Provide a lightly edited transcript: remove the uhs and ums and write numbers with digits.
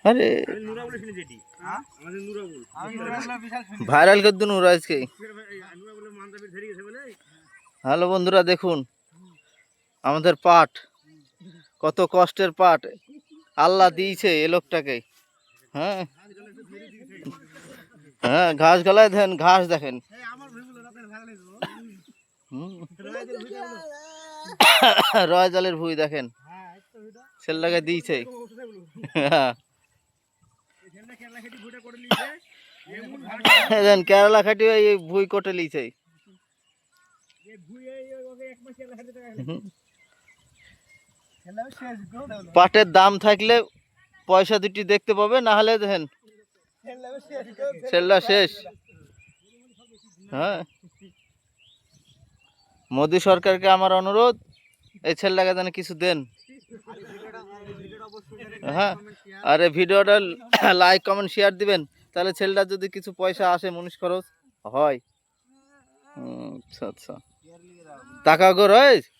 আরে ভাইরাল করে দিন ওরা আজকে। হ্যালো বন্ধুরা, দেখুন আমাদের পাট, কত কষ্টের পাট আল্লাহ দিয়েছে এ লোকটাকে। হ্যাঁ হ্যাঁ, ঘাস গালায় দেন, ঘাস দেখেন। রয় জালের ভুঁই দেখেন, ছেলেটাকে দিয়েছে। কেরালা খাটি এই ভুঁই কোটে লিছে। পাটের দাম থাকলে পয়সা দুটি দেখতে পাবে, না হলে দেখেন ছেলেটা শেষ। হ্যাঁ, মোদী সরকারকে আমার অনুরোধ, এই ছেলেটাকে যেন কিছু দেন। হ্যাঁ, আর এই ভিডিওটা লাইক কমেন্ট শেয়ার দিবেন, তাহলে ছেলেটার যদি কিছু পয়সা আসে, মুনিশ খরচ হয়। আচ্ছা আচ্ছা, টাকা গো রয়েছে।